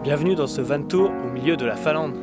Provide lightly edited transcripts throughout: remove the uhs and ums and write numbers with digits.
Bienvenue dans ce van tour au milieu de la Finlande.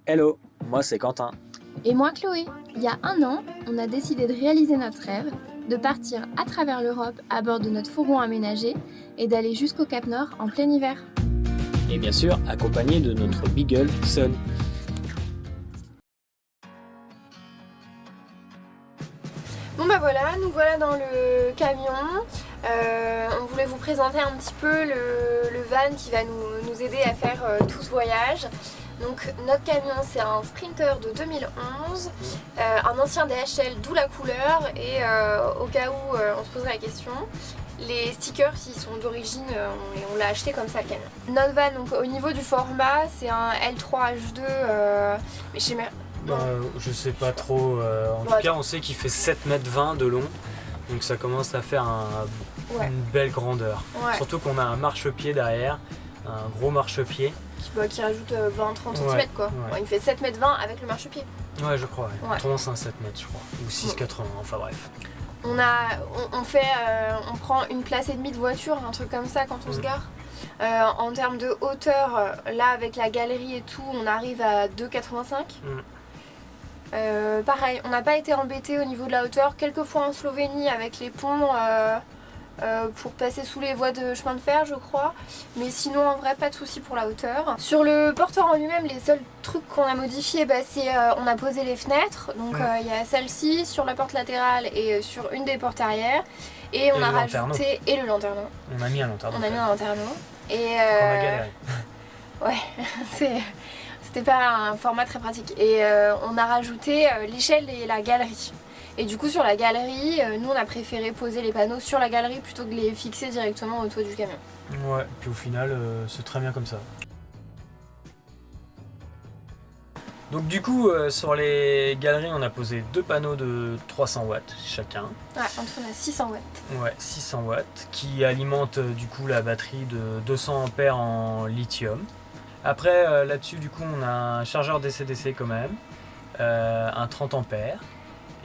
Hello, moi c'est Quentin. Et moi Chloé. Il y a 1 an, on a décidé de réaliser notre rêve, de partir à travers l'Europe à bord de notre fourgon aménagé et d'aller jusqu'au Cap Nord en plein hiver. Et bien sûr, accompagné de notre beagle Sun. Bon bah voilà, nous voilà dans le camion. On voulait vous présenter un petit peu le van qui va nous aider à faire tout ce voyage. Donc notre camion c'est un Sprinter de 2011, un ancien DHL, d'où la couleur, et au cas où on se poserait la question, les stickers s'ils sont d'origine, on l'a acheté comme ça le camion. Notre van, donc au niveau du format, c'est un L3H2, mais chez Je sais pas trop, en tout cas on sait qu'il fait 7,20 m de long, donc ça commence à faire une belle grandeur. Ouais. Surtout qu'on a un marchepied derrière, un gros marchepied. Qui rajoute 20-30 cm quoi. Ouais. Bon, il fait 7,20 m avec le marchepied. Ouais je crois, ouais. Autrement c'est un 7 m je crois, ou 6,80 enfin bref. On prend une place et demie de voiture, un truc comme ça quand on se gare. En termes de hauteur, là avec la galerie et tout, on arrive à 2,85. Pareil, on n'a pas été embêté au niveau de la hauteur. Quelques fois en Slovénie avec les ponts pour passer sous les voies de chemin de fer je crois, mais sinon en vrai pas de souci pour la hauteur. Sur le porteur en lui-même, les seuls trucs qu'on a modifiés, c'est on a posé les fenêtres, donc il y a celle-ci sur la porte latérale et sur une des portes arrière, et on a rajouté et le lanterneau. On a mis un lanterneau. On a mis un lanterneau et on a galéré. Ouais, c'était pas un format très pratique, et on a rajouté l'échelle et la galerie. Et du coup sur la galerie, nous on a préféré poser les panneaux sur la galerie plutôt que de les fixer directement au toit du camion. Ouais, puis au final c'est très bien comme ça. Donc du coup sur les galeries on a posé 2 panneaux de 300 watts chacun. Ouais, en tout on a 600 watts. Ouais, 600 watts qui alimentent du coup la batterie de 200 ampères en lithium. Après là-dessus du coup on a un chargeur DC-DC quand même, un 30 ampères.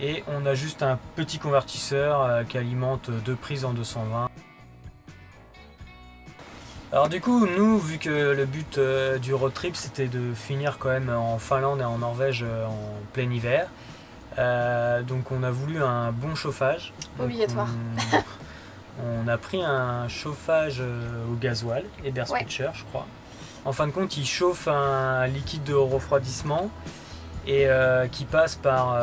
Et on a juste un petit convertisseur qui alimente 2 prises en 220. Alors du coup, nous, vu que le but du road trip c'était de finir quand même en Finlande et en Norvège en plein hiver, donc on a voulu un bon chauffage. Obligatoire. On a pris un chauffage au gasoil, Eberspacher je crois. En fin de compte, il chauffe un liquide de refroidissement et qui passe par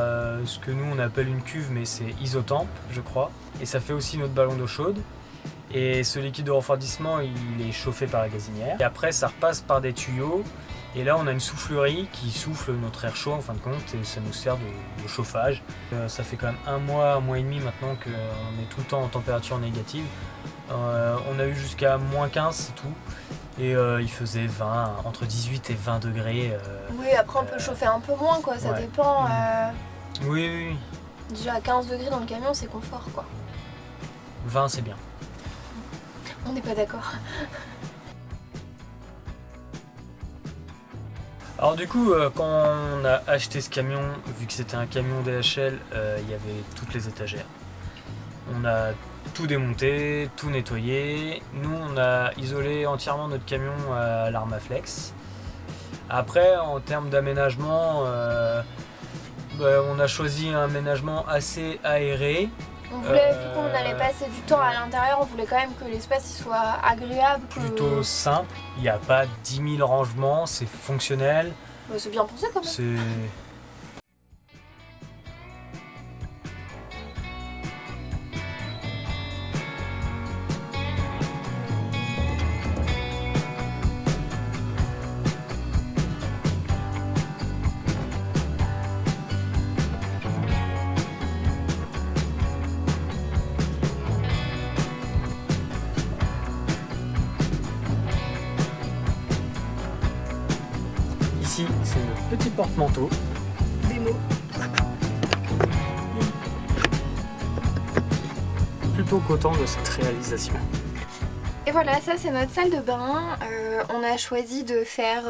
ce que nous on appelle une cuve, mais c'est isotemp je crois, et ça fait aussi notre ballon d'eau chaude, et ce liquide de refroidissement il est chauffé par la gazinière et après ça repasse par des tuyaux, et là on a une soufflerie qui souffle notre air chaud en fin de compte, et ça nous sert de chauffage. Ça fait quand même un mois et demi maintenant qu'on est tout le temps en température négative. On a eu jusqu'à -15 c'est tout. Et il faisait entre 18 et 20 degrés. Oui, après on peut chauffer un peu moins quoi, ça dépend. Oui. Déjà à 15 degrés dans le camion c'est confort quoi. 20 c'est bien. On n'est pas d'accord. Alors du coup, quand on a acheté ce camion, vu que c'était un camion DHL, il y avait toutes les étagères. On a tout démonté, tout nettoyé. Nous on a isolé entièrement notre camion à l'Armaflex. Après en termes d'aménagement, on a choisi un aménagement assez aéré. On voulait, vu qu'on allait passer du temps à l'intérieur, on voulait quand même que l'espace soit agréable. Plutôt simple, il n'y a pas 10 000 rangements, c'est fonctionnel. C'est bien pensé quand même. Ici, c'est le petit porte-manteau. Des mots. Plutôt content de cette réalisation. Et Et voilà, ça c'est notre salle de bain. On a choisi de faire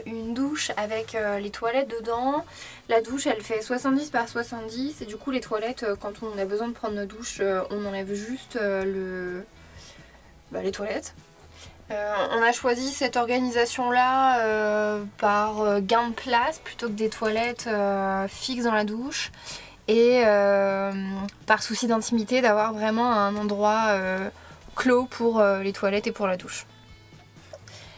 une douche avec les toilettes dedans. La douche elle fait 70 par 70 et du coup les toilettes, quand on a besoin de prendre nos douches, on enlève juste les toilettes. On a choisi cette organisation là par gain de place plutôt que des toilettes fixes dans la douche. Et par souci d'intimité d'avoir vraiment un endroit clos pour les toilettes et pour la douche.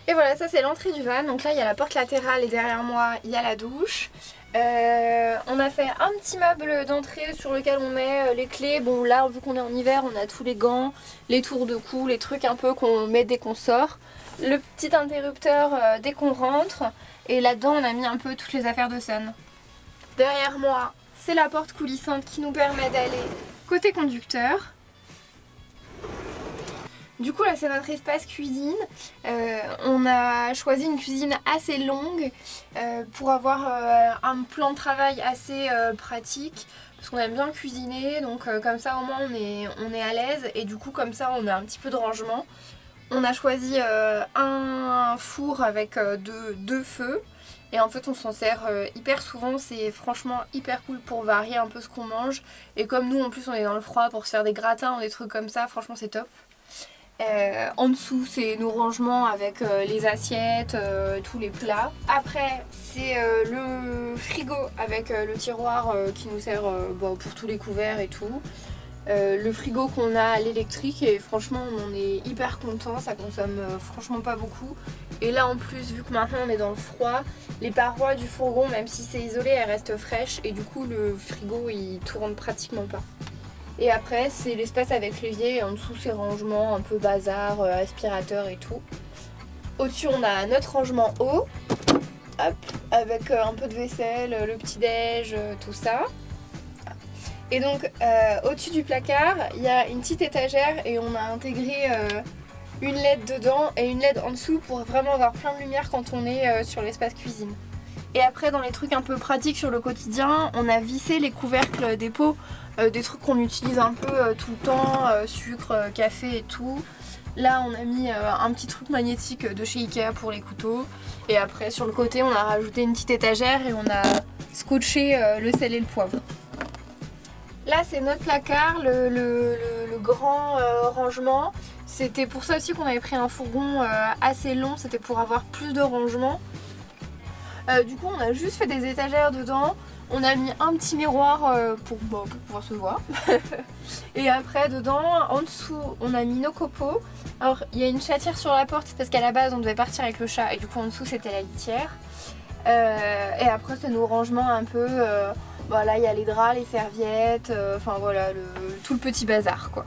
Et voilà, ça c'est l'entrée du van. Donc là il y a la porte latérale et derrière moi il y a la douche. On a fait un petit meuble d'entrée sur lequel on met les clés. Bon là vu qu'on est en hiver on a tous les gants, les tours de cou, les trucs un peu qu'on met dès qu'on sort. Le petit interrupteur dès qu'on rentre. Et là-dedans on a mis un peu toutes les affaires de Sun. Derrière moi c'est la porte coulissante qui nous permet d'aller côté conducteur. Du coup là c'est notre espace cuisine. On a choisi une cuisine assez longue pour avoir un plan de travail assez pratique. Parce qu'on aime bien cuisiner, donc comme ça au moins on est à l'aise et du coup comme ça on a un petit peu de rangement. On a choisi un four avec deux feux. Et en fait on s'en sert hyper souvent, c'est franchement hyper cool pour varier un peu ce qu'on mange. Et comme nous en plus on est dans le froid pour se faire des gratins ou des trucs comme ça, franchement c'est top. En dessous c'est nos rangements avec les assiettes, tous les plats. Après c'est le frigo avec le tiroir qui nous sert pour tous les couverts et tout. Le frigo qu'on a à l'électrique et franchement on est hyper content, ça consomme franchement pas beaucoup. Et là en plus vu que maintenant on est dans le froid, les parois du fourgon même si c'est isolé elles restent fraîches et du coup le frigo il tourne pratiquement pas. Et après c'est l'espace avec l'évier et en dessous c'est rangement un peu bazar, aspirateur et tout. Au-dessus on a notre rangement eau, hop, avec un peu de vaisselle, le petit déj, tout ça. Et donc au-dessus du placard il y a une petite étagère et on a intégré une LED dedans et une LED en dessous pour vraiment avoir plein de lumière quand on est sur l'espace cuisine. Et après dans les trucs un peu pratiques sur le quotidien, on a vissé les couvercles des pots, des trucs qu'on utilise un peu tout le temps, sucre, café et tout. Là on a mis un petit truc magnétique de chez Ikea pour les couteaux. Et après sur le côté on a rajouté une petite étagère et on a scotché le sel et le poivre. Là c'est notre placard, le grand rangement. C'était pour ça aussi qu'on avait pris un fourgon assez long, c'était pour avoir plus de rangement. Du coup on a juste fait des étagères dedans. On a mis un petit miroir pour pouvoir se voir. Et après dedans, en dessous, on a mis nos copeaux. Alors il y a une chatière sur la porte parce qu'à la base on devait partir avec le chat et du coup en dessous c'était la litière. Et après c'est nos rangements un peu... Là il y a les draps, les serviettes, enfin voilà, tout le petit bazar quoi.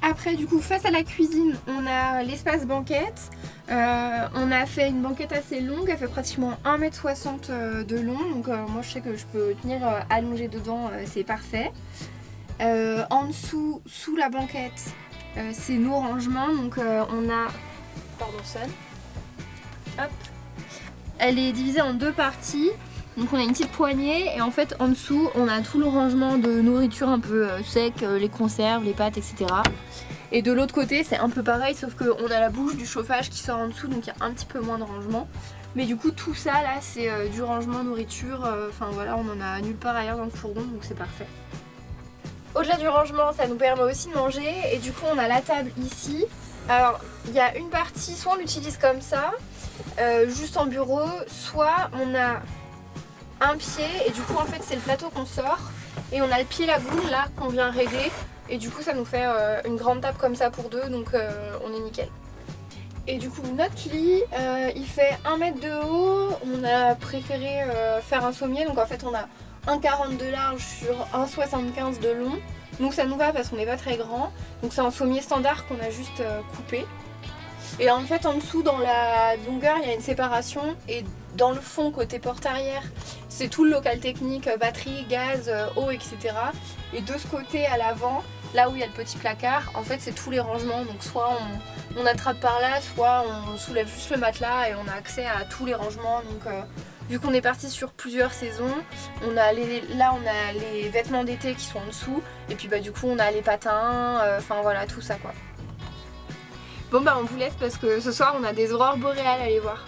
Après du coup face à la cuisine on a l'espace banquette. On a fait une banquette assez longue, elle fait pratiquement 1,60 m de long. Donc moi je sais que je peux tenir allongée dedans, c'est parfait. En dessous, sous la banquette, c'est nos rangements. Donc on a... Pardon Sun. Hop. Elle est divisée en deux parties. Donc on a une petite poignée et en fait en dessous on a tout le rangement de nourriture un peu sec, les conserves, les pâtes, etc. Et de l'autre côté c'est un peu pareil sauf qu'on a la bouche du chauffage qui sort en dessous donc il y a un petit peu moins de rangement. Mais du coup tout ça là c'est du rangement nourriture, enfin voilà on en a nulle part ailleurs dans le fourgon donc c'est parfait. Au-delà du rangement ça nous permet aussi de manger et du coup on a la table ici. Alors il y a une partie, soit on l'utilise comme ça, juste en bureau, soit on a un pied et du coup en fait c'est le plateau qu'on sort et on a le pied lagoon là qu'on vient régler et du coup ça nous fait une grande table comme ça pour deux donc on est nickel. Et du coup notre lit il fait 1 mètre de haut, on a préféré faire un sommier donc en fait on a 1,40 de large sur 1,75 de long. Donc ça nous va parce qu'on n'est pas très grand, donc c'est un sommier standard qu'on a juste coupé. Et en fait en dessous dans la longueur il y a une séparation et dans le fond côté porte arrière c'est tout le local technique, batterie, gaz, eau etc. Et de ce côté à l'avant, là où il y a le petit placard, en fait c'est tous les rangements. Donc soit on attrape par là, soit on soulève juste le matelas et on a accès à tous les rangements. Donc vu qu'on est parti sur plusieurs saisons, là on a les vêtements d'été qui sont en dessous. Et puis du coup on a les patins, enfin voilà tout ça quoi. Bon bah on vous laisse parce que ce soir on a des aurores boréales à aller voir.